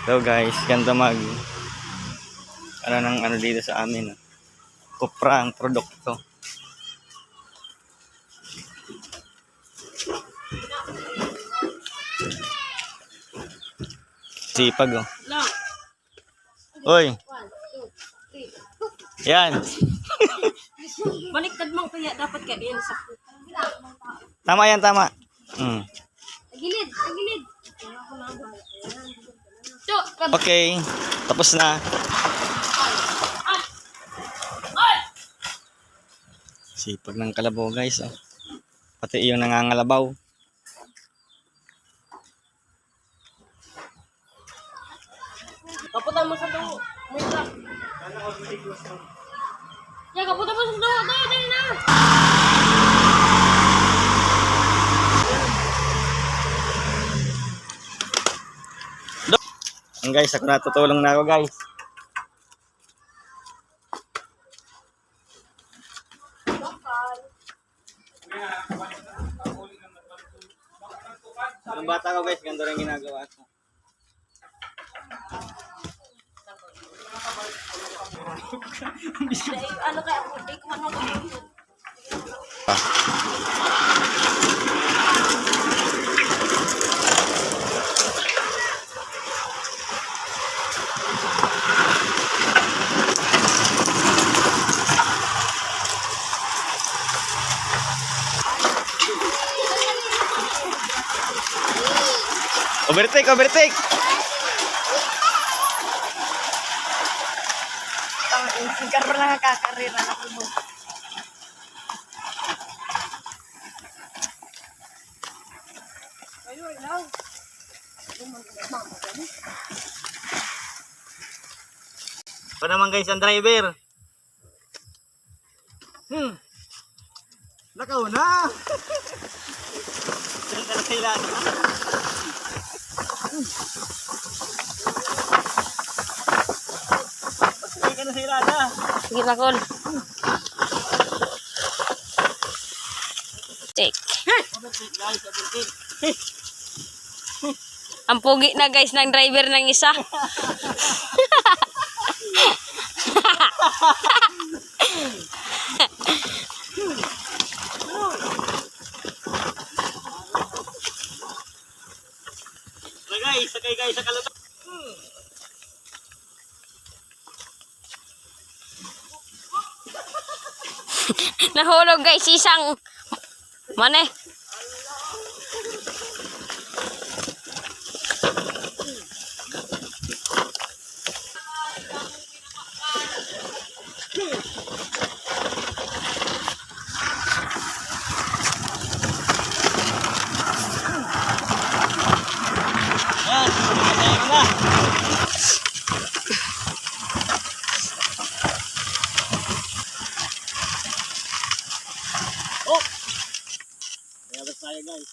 So guys, ganda mag ano dito sa amin. Cupra ang produkto. Sipag oh. Oy. Yan. Baliktad mo kaya dapat ka yan sa Tama yan, tama. Agilid, agilid. Okay, tapos na. Sipag ng kalabaw guys. Oh. Pati yung nangangalabaw. Kaputan mo sa duho. Ya, kaputan mo sa duho. Dali na. Guys, ako natutulong na ako guys. Ang bata ko guys, ganito rin ginagawa ko. Ano kaya ako? Ano kaya ako? Overtake, overtake! Sigar na nakakarira na ako mo. Ayun, ayun. Ito naman guys, ang driver. Nakauna! Diyan ka na sa ilan. Pasakay ka na sa ilan ha. Sige na, Col. Take. Overtake guys, overtake. Ang pugi na guys ng driver ng isa. Sakay guys sa kalabaw. Nahulog guys isang mane. Bayabas tayo guys.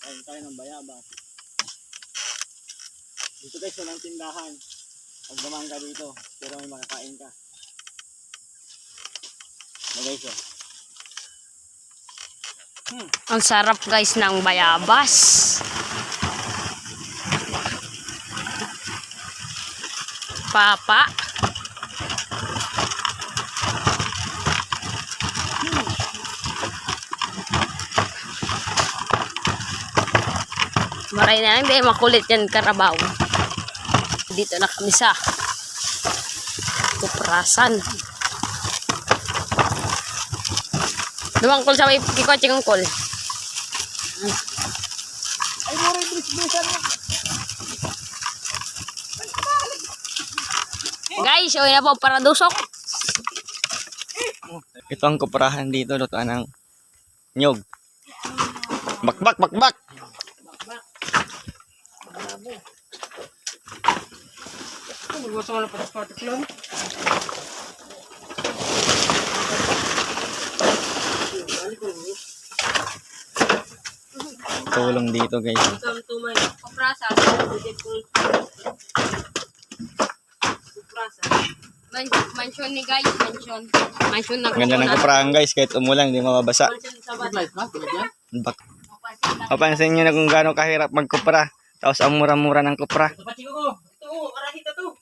Kain tayo ng bayabas. Dito guys, walang tindahan. Pag dumaan ka dito, pero may makakain ka. Guys oh. Ang sarap guys ng bayabas. Papa. Maray na lang, di makulit yan karabaw. Dito na kami sa Kuprasan. Lumang Col sa may kikotse ng Col. Ay, moray bris-brisan mo. Guys, uwi na po para dusok. Ito ang kuprahan dito, lutuan ng nyog. Bakbak, bakbak. Tulong dito guys. Welcome to my Kuprasa. Mansion ni guys, mansion. Mansion na Ganda ng kuprahan guys, kahit umulan hindi mababasa. Mansion sa bahay. Papansin nyo na kung gaano kahirap magkupra. Tapos ang mura-mura ng kopra. Ito pa chico ko. Ito, karahit na to.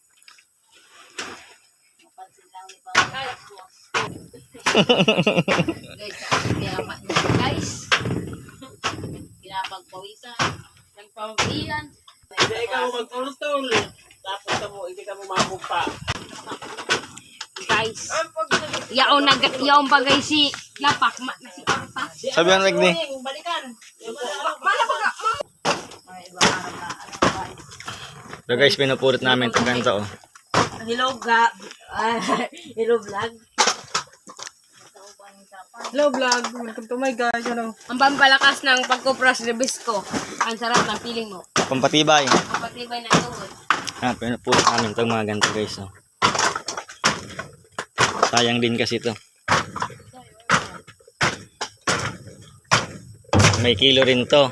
Guys, pinapagpawisan. Nagpawisan. Hindi ka mo magtultol. Tapos hindi ka mo mamumpa. Guys, yaon bagay si Lapak. Si Arta. Sabihan mo ni. Balikan. So guys, pinupulot namin itong ganito. Oh. Hello vlog. Hello vlog. Welcome to my guys. Ano? Ang pampalakas ng pagkupras ribis ko. Ang sarap ng feeling mo. Pampatibay. Ang patibay ng tuhod. Pinupulot namin itong mga ganito guys. Oh. Sayang din kasi ito. May kilo rin to.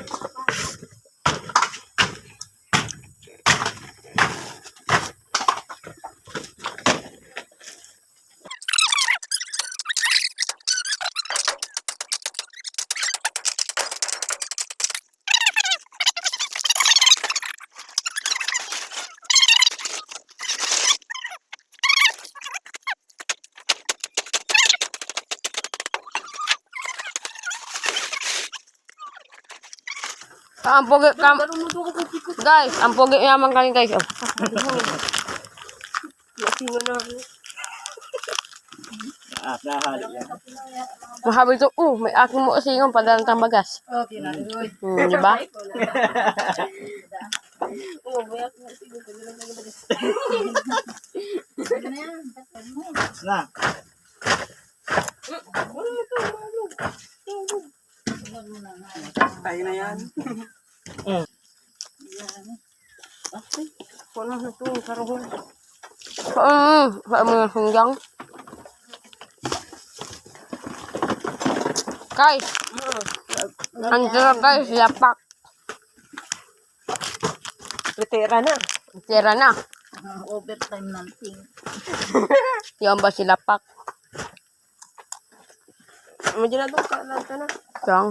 Ang pogi guys, ang pogi yaman kami guys. Oh. Mahabi to. May aking mo kasi yung padalang tambagas. Di ba? Na. Tayo na yan. Wala na ito, karoon. Saan mo yung sunggang? Guys, andyan guys, Lapak. Retira na. Tira na. Overtime natin. Yung ba si Lapak? Medyo na doon ka na. Siyang.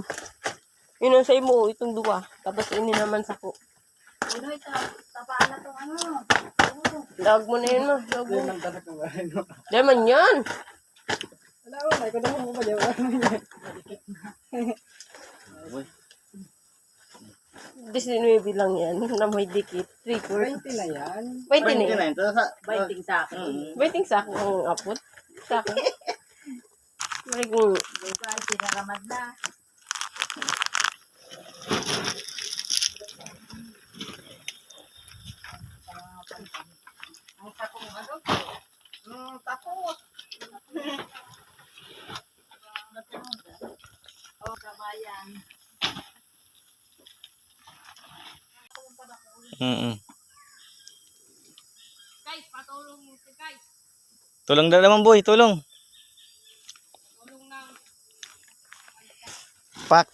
Yun ang sa'yo mo, itong dua. Tapos ini naman sa ko. Tapaan na itong ano. Lag mo na yun, ma. Lag mo. Diyan man yan. Wala. Ikaw naman mo pa dyan. Disney lang yan. Na may dikit. 3/4. 20 na yan. 20 na yan. Binding sa akin. Waiting sa akin ang apot. Sa akin. Marigong. Guys, sinaramad na. Ang takong ano? Takot. Oh, kabayan. Guys, patulong mo si guys. Tulong na naman boy, tulong. Tulong ng Pak.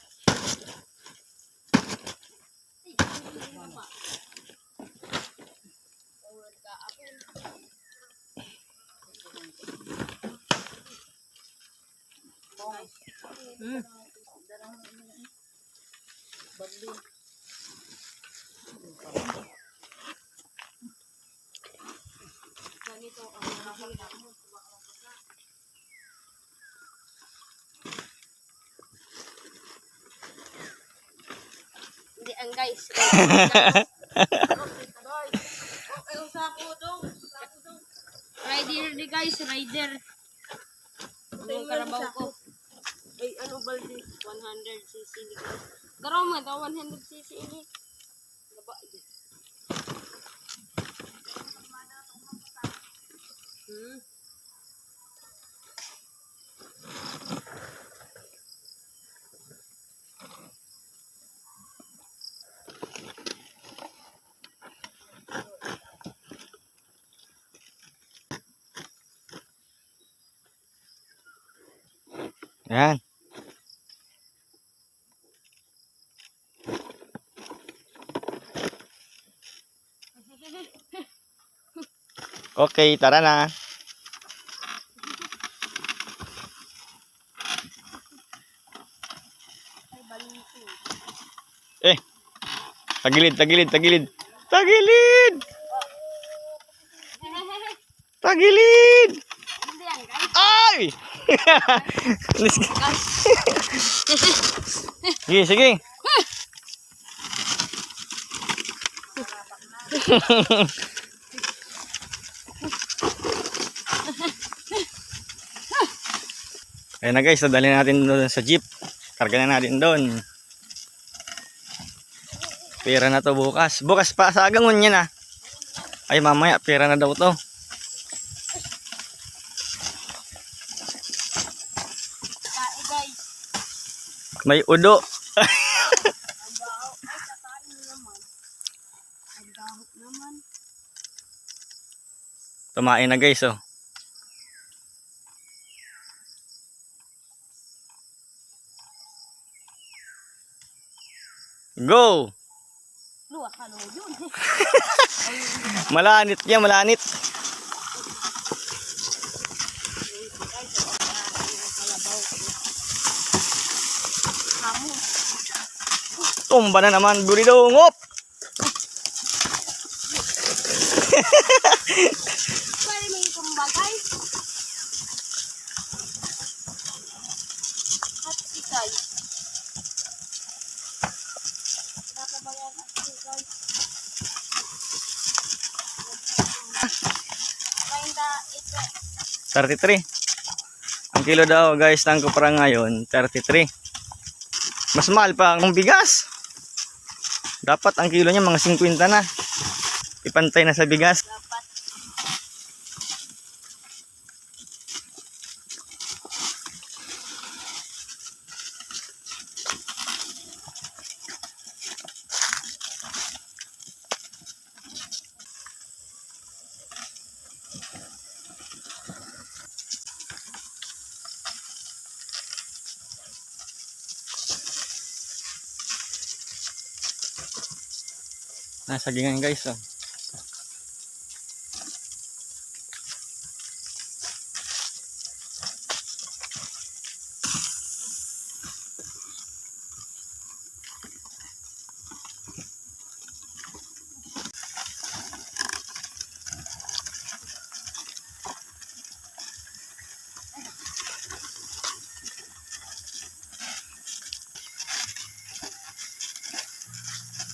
Hindi ang guys. Rider di guys, rider. Ang karabaw ko. Ay, ano balde? 100cc ni guys. Garaw mo daw 100cc ini. Gaba di. Yan. Okay, tara na. Eh. Tagilid, tagilid, tagilid. Tagilid! Tagilid! Ay! Sige, sige. Ayan na guys, dadali natin doon sa jeep. Karga na natin doon. Pera na to bukas. Bukas pa sa agangon yan ah. Ay mamaya, pera na daw to. May udo. Tumain na guys oh. Go! Malanit niya, malanit. Tumba na naman, buridongop! Pwede may kumbagay. At ikay. Nakabayan at ikay. 33. Ang kilo daw guys ng kupra ngayon, 33. Mas mahal pa ang bigas. Dapat ang kilo niya mga 50 na. Ipantay na sa bigas. Nasa gingan guys oh.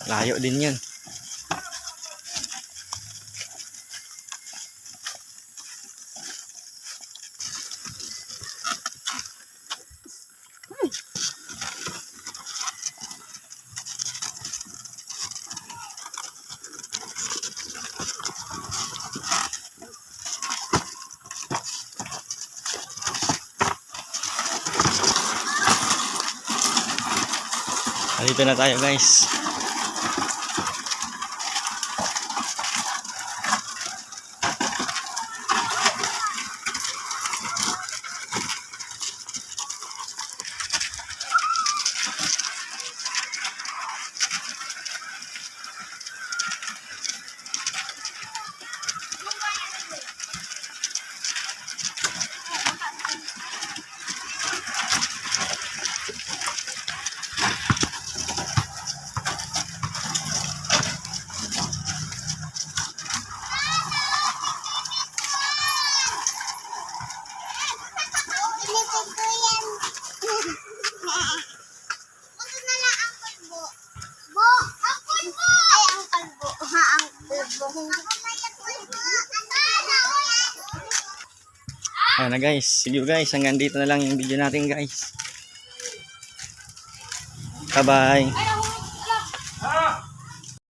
Layo din yun. Dito na tayo guys. Ayan na guys. Sige guys, hanggang dito na lang yung video natin guys. Bye bye.